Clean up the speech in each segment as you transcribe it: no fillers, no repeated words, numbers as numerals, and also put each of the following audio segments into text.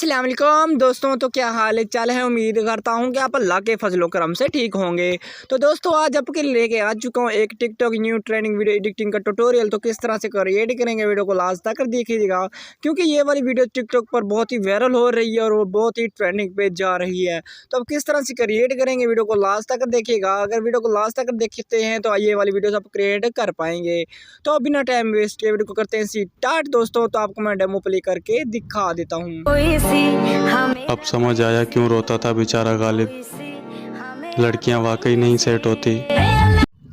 अस्सलाम वालेकुम दोस्तों, तो क्या हाल चाल है। उम्मीद करता हूँ कि आप अल्लाह के फजलो करम से ठीक होंगे। तो दोस्तों आज आपके लेके आ चुका हूँ एक TikTok new trending video editing का ट्यूटोरियल। तो किस तरह से क्रिएट करेंगे, वीडियो को लास्ट तक देखिएगा क्योंकि ये वाली वीडियो टिकटॉक पर बहुत ही वायरल हो रही है और वो बहुत ही ट्रेंडिंग पे जा रही है। तो अब किस तरह से क्रिएट करेंगे, वीडियो को लास्ट तक देखिएगा। अगर वीडियो को लास्ट तक देखते हैं तो ये वाली वीडियो आप क्रिएट कर पाएंगे। तो बिना टाइम वेस्ट के वीडियो को करते हैं स्टार्ट दोस्तों। तो आपको मैं डेमो प्ले करके दिखा देता हूँ। अब समझ आया क्यों रोता था बेचारा गालिब, लड़कियां वाकई नहीं सेट होती।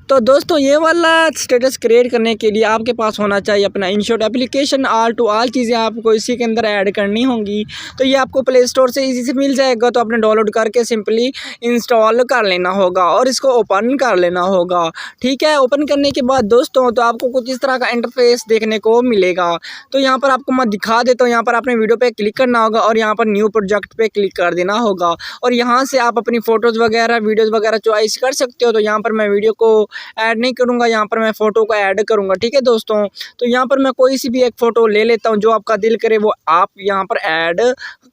तो दोस्तों ये वाला स्टेटस क्रिएट करने के लिए आपके पास होना चाहिए अपना InShot application. All to all चीज़ें आपको इसी के अंदर ऐड करनी होंगी। तो ये आपको प्ले स्टोर से इजी से मिल जाएगा। तो आपने डाउनलोड करके सिंपली इंस्टॉल कर लेना होगा और इसको ओपन कर लेना होगा। ठीक है, ओपन करने के बाद दोस्तों तो आपको कुछ इस तरह का इंटरफेस देखने को मिलेगा। तो यहाँ पर आपको मैं दिखा देता हूँ। यहाँ पर आपने वीडियो पे क्लिक करना होगा और यहाँ पर न्यू प्रोजेक्ट पे क्लिक कर देना होगा और यहाँ से आप अपनी फ़ोटोज़ वगैरह वीडियोज़ वगैरह चॉइस कर सकते हो। तो यहाँ पर मैं वीडियो को ऐड नहीं करूंगा, यहाँ पर मैं फ़ोटो को ऐड करूंगा। ठीक है दोस्तों, तो यहाँ पर मैं कोई सी भी एक फ़ोटो ले लेता हूँ, जो आपका दिल करे वो आप यहाँ पर ऐड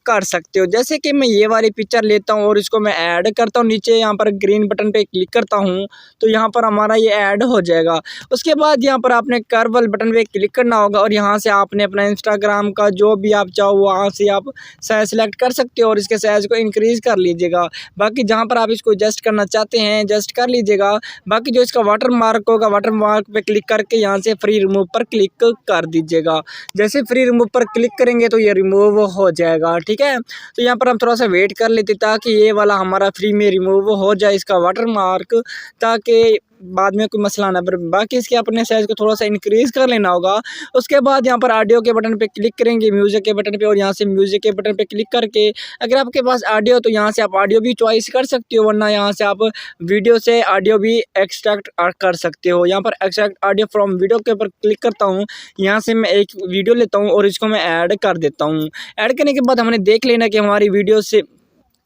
कर सकते हो। जैसे कि मैं ये वाली पिक्चर लेता हूँ और इसको मैं ऐड करता हूँ। नीचे यहाँ पर ग्रीन बटन पे क्लिक करता हूँ तो यहाँ पर हमारा ये ऐड हो जाएगा। उसके बाद यहाँ पर आपने कर्व वाले बटन पे क्लिक करना होगा और यहाँ से आपने अपना इंस्टाग्राम का जो भी आप चाहो वहाँ से आप साइज सेलेक्ट कर सकते हो और इसके साइज़ को इंक्रीज़ कर लीजिएगा। बाकी जहाँ पर आप इसको एडजस्ट करना चाहते हैं एडजस्ट कर लीजिएगा। बाकी जो इसका वाटर मार्क होगा, वाटर मार्क पे क्लिक करके यहाँ से फ्री रिमूव पर क्लिक कर दीजिएगा। जैसे फ्री रिमूव पर क्लिक करेंगे तो ये रिमूव हो जाएगा। ठीक है, तो यहाँ पर हम थोड़ा सा वेट कर लेते ताकि ये वाला हमारा फ्री में रिमूव हो जाए इसका वाटर मार्क, ताकि बाद में कोई मसला ना। पर बाकी इसके अपने साइज़ को थोड़ा सा इंक्रीज़ कर लेना होगा। उसके बाद यहाँ पर ऑडियो के बटन पे क्लिक करेंगे, म्यूज़िक के बटन पे, और यहाँ से म्यूज़िक के बटन पे क्लिक करके अगर आपके पास ऑडियो तो यहाँ से आप ऑडियो भी चॉइस कर सकते हो, वरना यहाँ से आप वीडियो से ऑडियो भी एक्सट्रैक्ट कर सकते हो। यहाँ पर एक्सट्रैक्ट ऑडियो फ्रॉम वीडियो के ऊपर क्लिक करता हूँ। यहाँ से मैं एक वीडियो लेता हूँ और इसको मैं ऐड कर देता हूँ। ऐड करने के बाद हमने देख लेना कि हमारी वीडियो से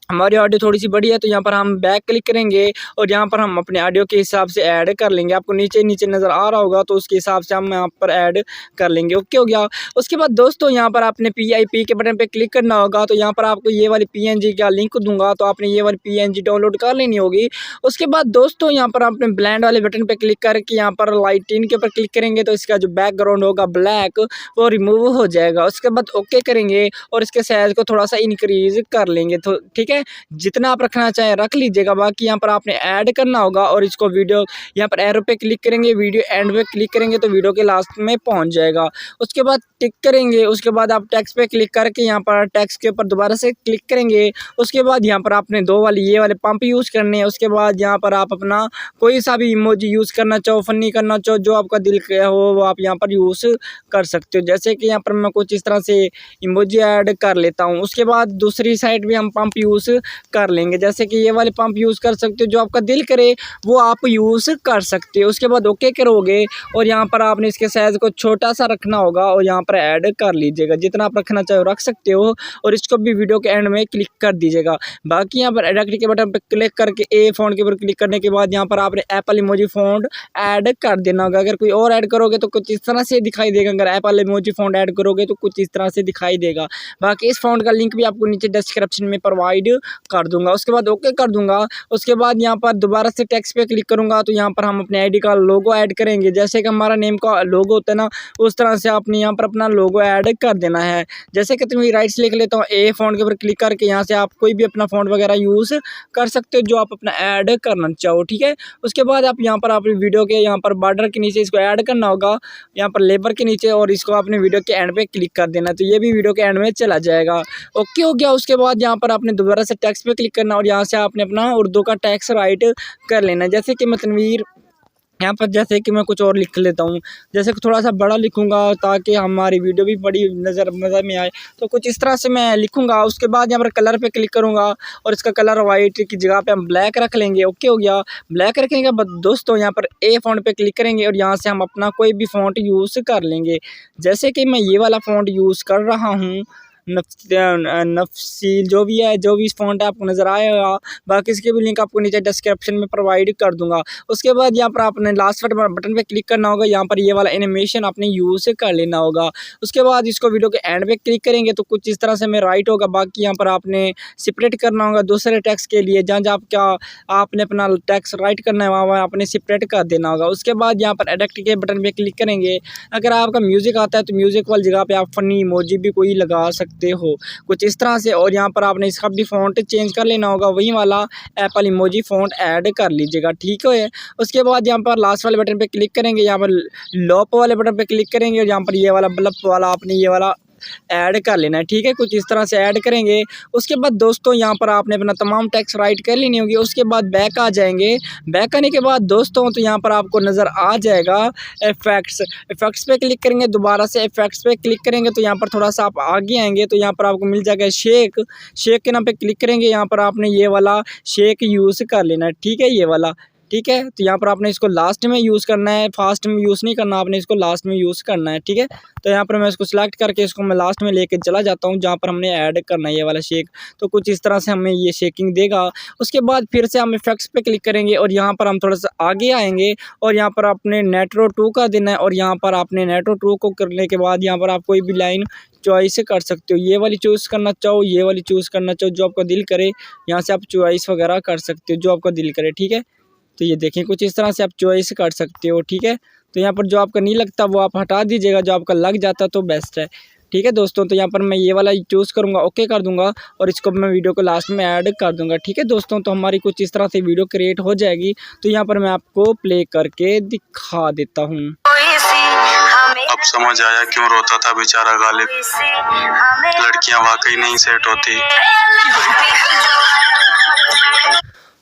हमारी ऑडियो थोड़ी सी बड़ी है, तो यहाँ पर हम बैक क्लिक करेंगे और यहाँ पर हम अपने ऑडियो के हिसाब से ऐड कर लेंगे। आपको नीचे नीचे नज़र आ रहा होगा तो उसके हिसाब से हम यहाँ पर ऐड कर लेंगे। ओके हो गया। उसके बाद दोस्तों यहाँ पर आपने PIP के बटन पे क्लिक करना होगा। तो यहाँ पर आपको ये वाली PNG का लिंक दूंगा, तो आपने ये वाली PNG डाउनलोड कर लेनी होगी। उसके बाद दोस्तों यहाँ पर आपने ब्लेंड वाले बटन पर क्लिक करके यहाँ पर लाइटिन के ऊपर क्लिक करेंगे तो इसका जो बैकग्राउंड होगा ब्लैक वो रिमूव हो जाएगा। उसके बाद ओके करेंगे और इसके साइज़ को थोड़ा सा इंक्रीज कर लेंगे। तो ठीक है, जितना आप रखना चाहें रख लीजिएगा। बाकी यहाँ पर आपने ऐड करना होगा और इसको वीडियो यहाँ पर एरो पे क्लिक करेंगे, वीडियो एंड पे क्लिक करेंगे तो वीडियो के लास्ट में पहुँच जाएगा। उसके बाद टिक करेंगे। उसके बाद आप टेक्स्ट पे क्लिक करके यहाँ पर टेक्स्ट के ऊपर दोबारा से क्लिक करेंगे। उसके बाद यहाँ पर आपने दो वाली ये वाले पंप यूज़ करने हैं। उसके बाद यहाँ पर आप अपना कोई सा भी इमोजी यूज़ करना चाहो, फनी करना चाहो, जो आपका दिल का हो वो आप यहाँ पर यूज़ कर सकते हो। जैसे कि यहाँ पर मैं कुछ इस तरह से इमोजी ऐड कर लेता हूँ। उसके बाद दूसरी साइड भी हम पंप यूज़ कर लेंगे, जैसे कि ये वाले पंप यूज़ कर सकते हो, जो आपका दिल करे वो आप यूज़ कर सकते हो। उसके बाद ओके करोगे और यहाँ पर आपने इसके साइज़ को छोटा सा रखना होगा और यहाँ पर ऐड कर लीजिएगा। जितना आप रखना चाहो रख सकते हो और इसको भी वीडियो के एंड में क्लिक कर दीजिएगा। बाकी यहाँ पर एडिट के बटन पर क्लिक करके ए फ़ॉन्ट के ऊपर क्लिक करने के बाद यहाँ पर आपने एप्पल इमोजी फ़ॉन्ट ऐड कर देना होगा। अगर कोई और ऐड करोगे तो कुछ इस तरह से दिखाई देगा, अगर एप्पल इमोजी फ़ॉन्ट ऐड करोगे तो कुछ इस तरह से दिखाई देगा। बाकी इस फ़ॉन्ट का लिंक भी आपको नीचे डिस्क्रिप्शन में प्रोवाइड कर दूंगा। उसके बाद ओके कर दूंगा। उसके बाद यहाँ पर दोबारा से टेक्स्ट पे क्लिक करूंगा तो यहाँ पर हम अपने आईडी का लोगो ऐड करेंगे। जैसे कि हमारा नेम का लोगो होता है ना, उस तरह से आपने यहाँ पर अपना लोगो ऐड कर देना है। जैसे कि तुम्हें राइट से लिख लेता हूँ, ए फ़ॉन्ट के ऊपर क्लिक करके यहाँ से आप कोई भी अपना फ़ॉन्ट वगैरह यूज़ कर सकते हो जो आप अपना ऐड करना चाहो। ठीक है, उसके बाद आप यहाँ पर अपनी वीडियो के यहाँ पर बॉर्डर के नीचे इसको ऐड करना होगा, यहाँ पर लेबर के नीचे, और इसको आपने वीडियो के एंड पे क्लिक कर देना, तो ये भी वीडियो के एंड में चला जाएगा। ओके हो गया। उसके बाद यहाँ पर आपने दोबारा से टेक्स्ट पे क्लिक करना और यहाँ से आपने अपना उर्दू का टेक्स्ट राइट कर लेना। जैसे कि मैं तनवीर यहाँ पर, जैसे कि मैं कुछ और लिख लेता हूँ, जैसे कि थोड़ा सा बड़ा लिखूँगा ताकि हमारी वीडियो भी बड़ी नज़र में आए, तो कुछ इस तरह से मैं लिखूँगा। उसके बाद यहाँ पर कलर पे क्लिक करूँगा और इसका कलर वाइट की जगह पे हम ब्लैक रख लेंगे। ओके हो गया। ब्लैक रखने के बाद दोस्तों यहाँ पर ए फ़ॉन्ट पे क्लिक करेंगे और यहाँ से हम अपना कोई भी फ़ॉन्ट यूज़ कर लेंगे। जैसे कि मैं ये वाला फ़ॉन्ट यूज़ कर रहा हूँ, नफसील जो भी है, जो भी फ़ॉन्ट है आपको नज़र आएगा। बाकी इसके भी लिंक आपको नीचे डिस्क्रिप्शन में प्रोवाइड कर दूँगा। उसके बाद यहाँ पर आपने लास्ट वाले बटन पे क्लिक करना होगा, यहाँ पर ये वाला एनिमेशन आपने यूज़ कर लेना होगा। उसके बाद इसको वीडियो के एंड पे क्लिक करेंगे तो कुछ इस तरह से हमें राइट होगा। बाकी यहाँ पर आपने सेपरेट करना होगा दूसरे टेक्स्ट के लिए, जहाँ जहाँ क्या आपने अपना टेक्स्ट राइट करना है वहाँ आपने सेपरेट कर देना होगा। उसके बाद यहाँ पर एडिट के बटन पे क्लिक करेंगे। अगर आपका म्यूज़िक आता है तो म्यूज़िक वाली जगह पे आप फ़नी इमोजी भी कोई लगा सकते हो कुछ इस तरह से। और यहाँ पर आपने इसका भी फ़ॉन्ट चेंज कर लेना होगा, वही वाला एप्पल इमोजी फ़ॉन्ट ऐड कर लीजिएगा, ठीक है। उसके बाद यहाँ पर लास्ट वाले बटन पे क्लिक करेंगे, यहाँ पर लॉप वाले बटन पे क्लिक करेंगे और यहाँ पर ये वाला ब्लप वाला आपने ये वाला ऐड कर लेना है, ठीक है। कुछ इस तरह से ऐड करेंगे। उसके बाद दोस्तों यहाँ पर आपने अपना तमाम टेक्स्ट राइट कर लेनी होगी। उसके बाद बैक आ जाएंगे। बैक आने के बाद दोस्तों तो यहाँ पर आपको नज़र आ जाएगा इफ़ेक्ट्स पे क्लिक करेंगे। दोबारा से इफ़ेक्ट्स पे क्लिक करेंगे तो यहाँ पर थोड़ा सा आप आगे आएंगे तो यहाँ पर आपको मिल जाएगा शेक के नाम पे क्लिक करेंगे। यहाँ पर आपने ये वाला शेक यूज़ कर लेना है, ठीक है, ये वाला, ठीक है। तो यहाँ पर आपने इसको लास्ट में यूज़ करना है, फास्ट में यूज़ नहीं करना, आपने इसको लास्ट में यूज़ करना है, ठीक है। तो यहाँ पर मैं इसको सिलेक्ट करके इसको मैं लास्ट में लेके चला जाता हूँ जहाँ पर हमने ऐड करना है ये वाला शेक। तो कुछ इस तरह से हमें ये शेकिंग देगा। उसके बाद फिर से हम इफेक्ट्स पे क्लिक करेंगे और यहाँ पर हम थोड़ा सा आगे आएंगे और यहाँ पर आपने नेट्रो 2 का देना है। और यहाँ पर आपने नेट्रो 2 को करने के बाद यहाँ पर आप कोई भी लाइन चॉइस कर सकते हो, ये वाली चूज़ करना चाहो, ये वाली चूज़ करना चाहो, जो आपका दिल करे यहाँ से आप चॉइस वगैरह कर सकते हो, जो आपका दिल करे, ठीक है। तो ये देखें कुछ इस तरह से आप चॉइस कर सकते हो, ठीक है। तो यहाँ पर जो आपका नहीं लगता वो आप हटा दीजिएगा, जो आपका लग जाता तो बेस्ट है, ठीक है दोस्तों। तो यहाँ पर मैं ये वाला चूज़ करूँगा, ओके कर दूँगा और इसको मैं वीडियो को लास्ट में ऐड कर दूँगा, ठीक है दोस्तों। तो हमारी कुछ इस तरह से वीडियो क्रिएट हो जाएगी। तो यहाँ पर मैं आपको प्ले करके दिखा देता हूँ। अब समझ आया क्यों रोता था बेचारा गालिब, लड़कियां वाकई नहीं सेट होती।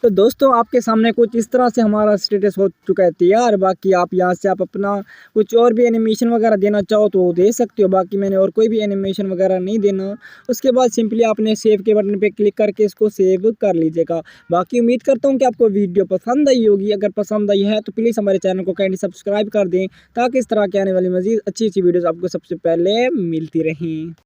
तो दोस्तों आपके सामने कुछ इस तरह से हमारा स्टेटस हो चुका है तैयार। बाकी आप यहाँ से आप अपना कुछ और भी एनिमेशन वगैरह देना चाहो तो दे सकते हो। बाकी मैंने और कोई भी एनिमेशन वगैरह नहीं देना। उसके बाद सिंपली आपने सेव के बटन पे क्लिक करके इसको सेव कर लीजिएगा। बाकी उम्मीद करता हूँ कि आपको वीडियो पसंद आई होगी। अगर पसंद आई है तो प्लीज़ हमारे चैनल को काइंडली सब्सक्राइब कर दें ताकि इस तरह की आने वाली मज़ीद अच्छी वीडियोज़ आपको सबसे पहले मिलती रहें।